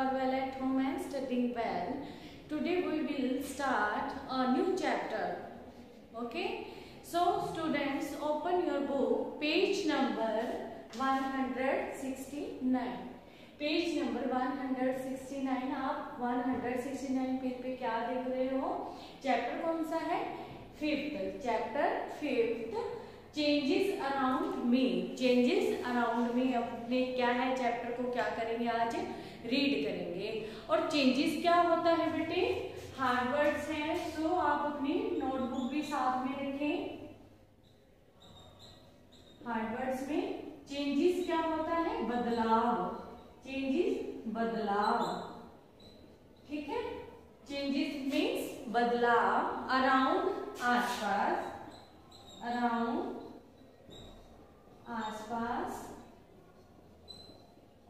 are well at home and studying well. Today we will start a new chapter. Okay. So students, open your book, page number 169. Page number 169. आप 169 page पे क्या देख रहे हो? Chapter कौन सा है? Fifth. Chapter fifth, changes around me. Changes around me अपने क्या है चैप्टर को क्या करेंगे आज? रीड करेंगे. और चेंजेस क्या होता है बेटे? हार्ड वर्ड्स हैं. सो आप अपनी नोटबुक भी साथ में रखें. हार्ड वर्ड्स में चेंजेस क्या होता है? बदलाव. चेंजेस बदलाव. ठीक है. चेंजेस मीन्स बदलाव. अराउंड आसपास. अराउंड आसपास.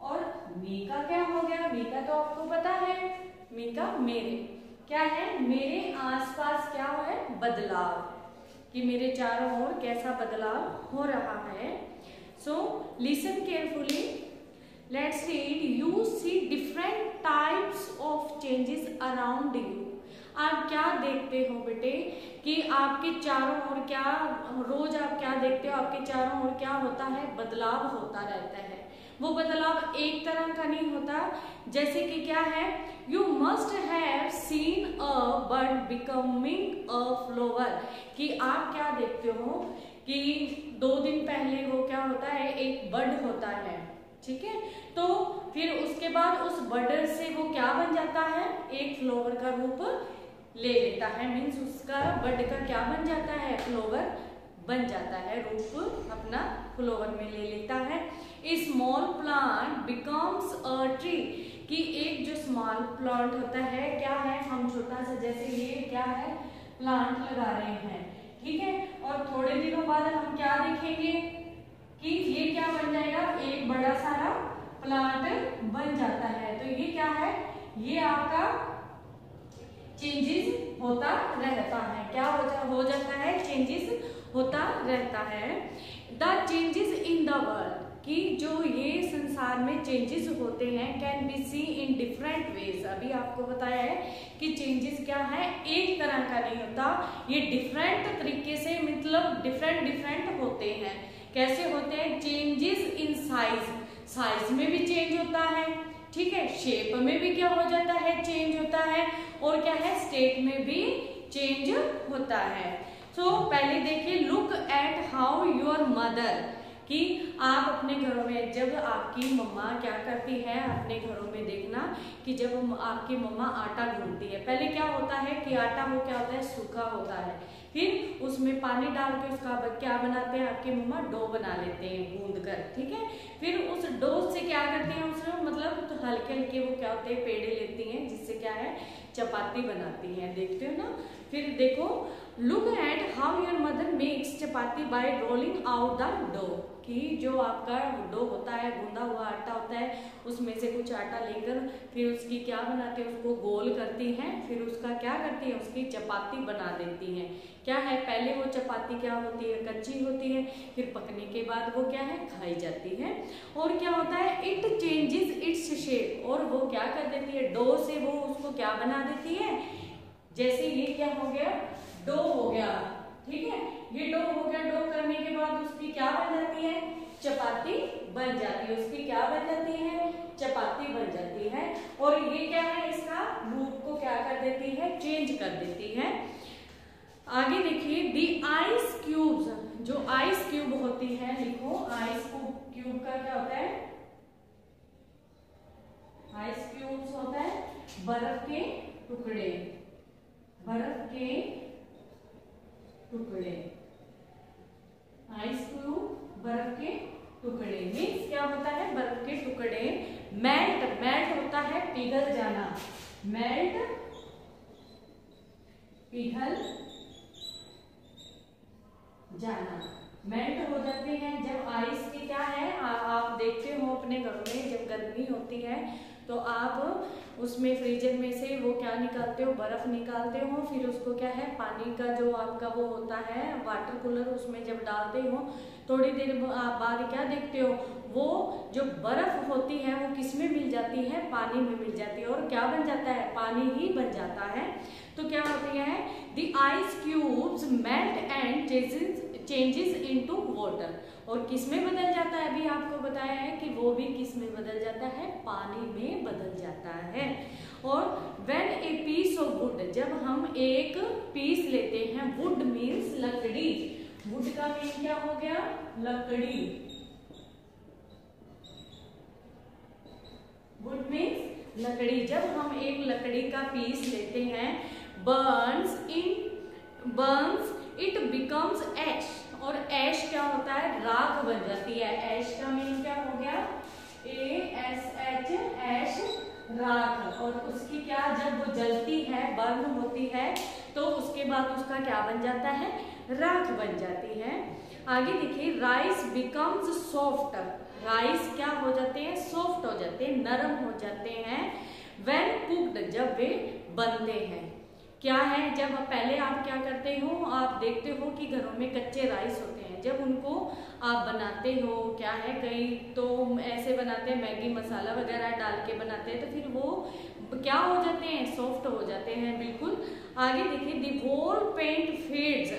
और मी का क्या हो गया? मी का तो आपको पता है. मी का मेरे क्या है? मेरे आसपास क्या है? बदलाव. कि मेरे चारों ओर कैसा बदलाव हो रहा है. So listen carefully. Let's read. You see different types of changes around you. आप क्या देखते हो बेटे? कि आपके चारों ओर क्या, रोज आप क्या देखते हो? आपके चारों ओर क्या होता है? बदलाव होता रहता है. वो बदलाव एक तरह का नहीं होता. जैसे कि क्या है? You must have seen a bird becoming a flower. कि आप क्या देखते हो कि 2 दिन पहले वो क्या होता है? एक बर्ड होता है. ठीक है. तो फिर उसके बाद उस बर्ड से वो क्या बन जाता है? एक फ्लावर का रूप ले लेता है. मीन्स उसका बर्ड का क्या बन जाता है? फ्लावर बन जाता है. रूप अपना फ्लावर में ले लेता है. Small plant becomes a tree. कि एक जो स्मॉल प्लांट होता है क्या है? हम छोटा सा जैसे ये क्या है? प्लांट लगा रहे हैं. ठीक है. और थोड़े दिनों बाद हम क्या देखेंगे कि ये क्या बन जाएगा? एक बड़ा सारा प्लांट बन जाता है. तो ये क्या है? ये आपका चेंजेस होता रहता है. क्या हो जाता है? चेंजेस होता रहता है. The changes in the world. कि जो ये संसार में चेंजेस होते हैं can be see in different ways. अभी आपको बताया है कि चेंजेस क्या है? एक तरह का नहीं होता. ये डिफरेंट तरीके से मतलब डिफरेंट होते हैं. कैसे होते हैं? Changes in size. साइज में भी चेंज होता है. ठीक है. शेप में भी क्या हो जाता है? चेंज होता है. और क्या है? स्टेट में भी चेंज होता है. सो पहले देखिए, look at how your mother. कि आप अपने घरों में जब आपकी मम्मा क्या करती है, अपने घरों में देखना कि जब आपकी मम्मा आटा गूंथती है. पहले क्या होता है कि आटा वो क्या होता है? सूखा होता है. फिर उसमें पानी डाल के उसका क्या बनाते हैं? आपकी मम्मा डो बना लेते हैं गूंद कर. ठीक है. फिर उस डो से क्या करती हैं? उसमें मतलब तो हल्के हल्के वो क्या होते हैं? पेड़े लेती हैं जिससे क्या है? चपाती बनाती हैं. देखते हो ना. फिर देखो, look at how your mother makes chapati by rolling out the dough. कि जो आपका डो होता है, गूंदा हुआ आटा होता है, उसमें से कुछ आटा लेकर फिर उसकी क्या बनाते हैं? उसको गोल करती हैं. फिर उसका क्या करती हैं? उसकी चपाती बना देती हैं. क्या है? पहले वो चपाती क्या होती है? कच्ची होती है. फिर पकने के बाद वो क्या है? खाई जाती है. और क्या होता है? It changes its shape. और वो क्या कर देती है? डो से वो उसको क्या बना देती है? जैसे ये क्या हो गया? डो हो गया. ठीक है. ये डो हो गया. डो करने के बाद उसकी क्या बन जाती है? चपाती बन जाती है. उसकी क्या बन जाती है? चपाती बन जाती है. और ये क्या है? इसका रूप को क्या कर देती है? चेंज कर देती है. आगे देखिए, दी आइस क्यूब्स. जो आइस क्यूब होती है, लिखो आइस क्यूब का क्या होता है? आइस क्यूब्स होता है बर्फ के टुकड़े. बर्फ के टुकड़े. आइस क्यूब बर्फ के टुकड़े. मीन्स क्या होता है? बर्फ के टुकड़े. मेल्ट. मेल्ट होता है पिघल जाना. मेल्ट पिघल जाना. मेल्ट हो जाते हैं जब आइस की क्या है? आप देखते हो अपने घरों में जब गर्मी होती है तो आप उसमें फ्रीजर में से वो क्या निकालते हो, बर्फ निकालते हो, फिर उसको क्या है पानी का जो आपका वो होता है वाटर कूलर, उसमें जब डालते हो थोड़ी देर बाद क्या देखते हो, वो जो बर्फ होती है वो किस में मिल जाती है, पानी में मिल जाती है, और क्या बन जाता है, पानी ही बन जाता है। तो क्या होती है, the ice cubes melt and changes into water, और किस में बदल जाता है, अभी आपको बताया है कि वो भी किस में बदल जाता है, पानी में बदल जाता है। और when a piece of wood, जब हम एक पीस लेते हैं, वुड मीन्स लकड़ी, वुड का मीन क्या हो गया, लकड़ी, वुड मीन्स लकड़ी, जब हम एक लकड़ी का पीस लेते हैं, बर्न्स इट बिकम्स ऐश, और ऐश क्या होता है, राख बन जाती है। ऐश का मीन क्या हो गया, ASH, ऐश, राख, और उसकी क्या, जब वो जलती है, बर्न होती है, तो उसके बाद उसका क्या बन जाता है, राख बन जाती है। आगे देखिए, राइस बिकम्स सॉफ्ट, राइस क्या हो जाते हैं, सॉफ्ट हो जाते हैं, नरम हो जाते हैं, व्हेन कुक्ड, जब वे बनते हैं। क्या है, जब पहले आप क्या करते हो, आप देखते हो कि घरों में कच्चे राइस होते हैं, जब उनको आप बनाते हो, क्या है, कई तो ऐसे बनाते हैं, मैगी मसाला वगैरह डाल के बनाते हैं, तो फिर वो क्या हो जाते हैं, सॉफ्ट हो जाते हैं बिल्कुल। आगे देखिए, दी वॉल पेंट फेड्स,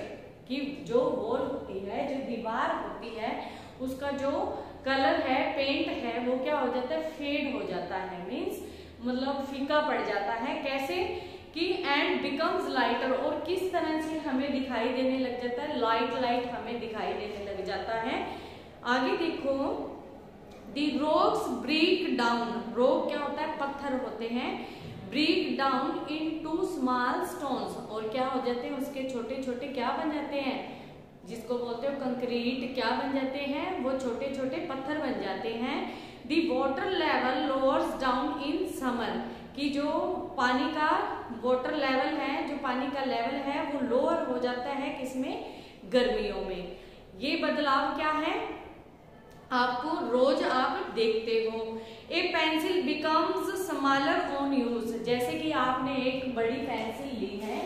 कि जो वॉल होती है, जो दीवार होती है, उसका जो कलर है, पेंट है, वो क्या हो जाता है, फेड हो जाता है, मीन्स मतलब फीका पड़ जाता है। कैसे कि एंड बिकम्स लाइटर, और किस तरह से हमें दिखाई देने लग जाता है, लाइट हमें दिखाई देने लग जाता है। आगे देखो, the rocks break down, rock क्या होता है, पत्थर होते हैं, break down into small stones, और क्या हो जाते हैं, उसके छोटे छोटे क्या बन जाते हैं, जिसको बोलते हो कंक्रीट, क्या बन जाते हैं, वो छोटे छोटे पत्थर बन जाते हैं। The water level lowers down in summer, कि जो पानी का वाटर लेवल है, जो पानी का लेवल है, वो लोअर हो जाता है किसमें, गर्मियों में। ये बदलाव क्या है, आपको रोज आप देखते हो। ए pencil becomes smaller on use, जैसे कि आपने एक बड़ी पेंसिल ली है,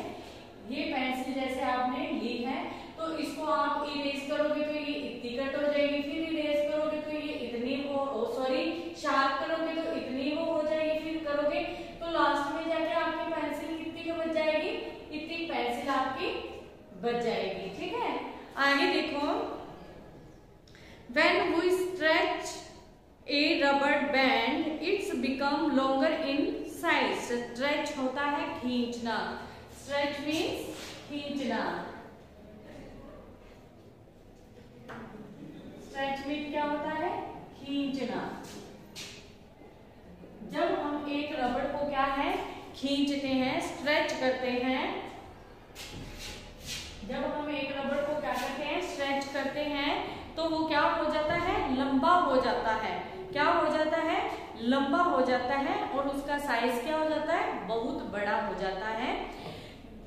ये पेंसिल जैसे आपने ली है, तो इसको आप इरेज करोगे तो ये इतनी कट हो जाएगी, फिर इरेज करोगे तो ये इतनी वो सॉरी शार्प करोगे तो इतनी वो हो जाएगी, फिर करोगे तो लास्ट में जाके आपकी पेंसिल कितनी की बच जाएगी, इतनी पेंसिल आपकी बच जाएगी। ठीक है, आगे देखो, when we stretch a rubber band it's become longer in size, stretch होता है खींचना, stretch means खींचना, स्ट्रेच मीन क्या होता है, खींचना। जब हम एक रबड़ को क्या है, खींचते हैं, स्ट्रेच करते हैं, जब हम एक रबड़ को क्या करते हैं, स्ट्रेच करते हैं, तो वो क्या हो जाता है, लंबा हो जाता है, क्या हो जाता है, लंबा हो जाता है, और उसका साइज क्या हो जाता है, बहुत बड़ा हो जाता है।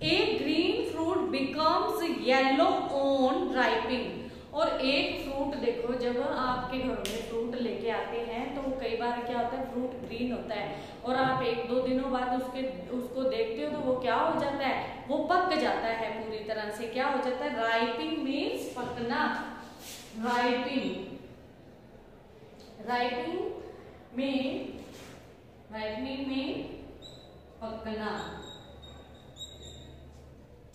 A green fruit becomes yellow on ripening, और एक फ्रूट देखो, जब आपके घरों में फ्रूट लेके आते हैं तो कई बार क्या होता है, फ्रूट ग्रीन होता है, और आप एक दो दिनों बाद उसको देखते हो तो वो क्या हो जाता है, वो पक जाता है पूरी तरह से, क्या हो जाता है, राइपिंग मीन्स पकना, राइपिंग में पकना।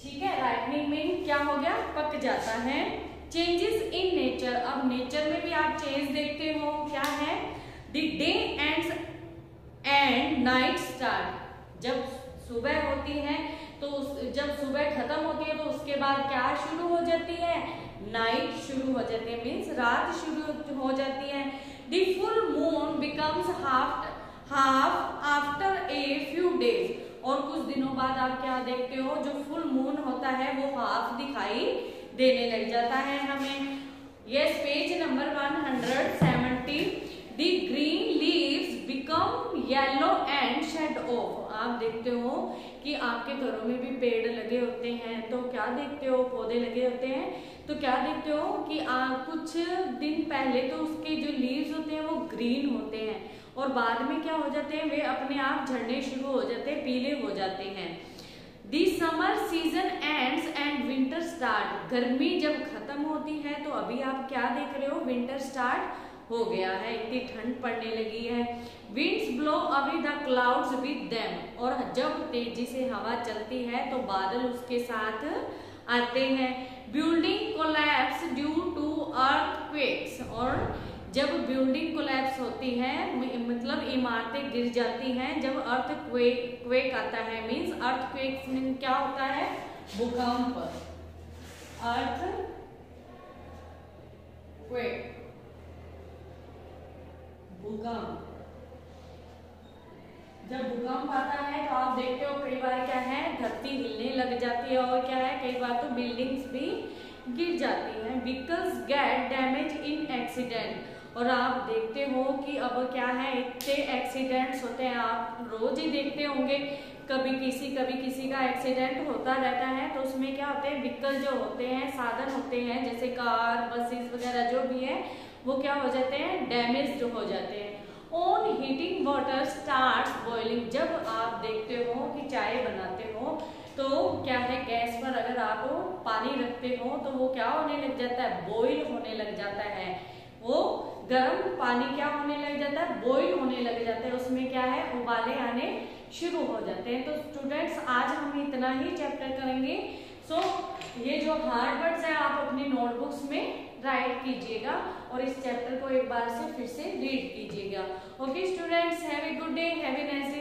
ठीक है, राइपनिंग में क्या हो गया, पक जाता है। चेंजेस इन नेचर, अब नेचर में भी आप चेंज देखते हो, क्या है, the day ends and night start, जब सुबह होती है तो जब सुबह खत्म होती है तो उसके बाद क्या शुरू हो जाती है, नाइट शुरू हो जाती है, मीन्स रात शुरू हो जाती है। The full moon becomes half after a few days, और कुछ दिनों बाद आप क्या देखते हो, जो फुल मून होता है वो हाफ दिखाई देने लग जाता है हमें। Yes, page number 170, the green leaves become yellow and shed off. आप देखते हो कि आपके घरों में भी पेड़ लगे होते हैं, तो क्या देखते हो, पौधे लगे होते हैं, तो क्या देखते हो कि कुछ दिन पहले तो उसके जो लीव्स होते हैं वो ग्रीन होते हैं, और बाद में क्या हो जाते हैं, वे अपने आप झड़ने शुरू हो जाते हैं, पीले हो जाते हैं। The summer season ends and winter start, गर्मी जब खत्म होती है तो अभी आप क्या देख रहे हो, विंटर स्टार्ट हो गया है, इतनी ठंड पड़ने लगी है। Winds blow away the clouds with them, और जब तेजी से हवा चलती है तो बादल उसके साथ आते हैं। Building collapse due to earthquakes, और जब बिल्डिंग कोलैप्स होती है मतलब इमारतें गिर जाती हैं, जब अर्थक्वेक आता है, मींस अर्थक्वेक मीन क्या होता है, भूकंप। अर्थक्वेक, भूकंप, जब भूकंप आता है तो आप देखते हो कई बार क्या है, धरती हिलने लग जाती है, और क्या है कई बार तो बिल्डिंग्स भी गिर जाती हैं। Vehicles gate damage in accident, और आप देखते हो कि अब क्या है, इतने एक्सीडेंट्स होते हैं, आप रोज ही देखते होंगे, कभी किसी का एक्सीडेंट होता रहता है। तो उसमें क्या होते हैं, व्हीकल जो होते हैं, साधन होते हैं, जैसे कार, बसेस वगैरह जो भी है, वो क्या हो जाते हैं, डैमेज हो जाते हैं। On heating water starts boiling, जब आप देखते हो कि चाय बनाते हो तो क्या है, गैस पर अगर आप पानी रखते हो तो वो क्या होने लग जाता है, बॉईल होने लग जाता है, वो गर्म पानी क्या होने लग जाता है, बॉईल होने लग जाता है, उसमें क्या है, उबाले आने शुरू हो जाते हैं। तो स्टूडेंट्स आज हम इतना ही चैप्टर करेंगे। सो ये जो हार्ड वर्ड्स है आप अपनी नोटबुक्स में राइट कीजिएगा और इस चैप्टर को एक बार से फिर से रीड कीजिएगा। Okay students, have a good day, have a nice day.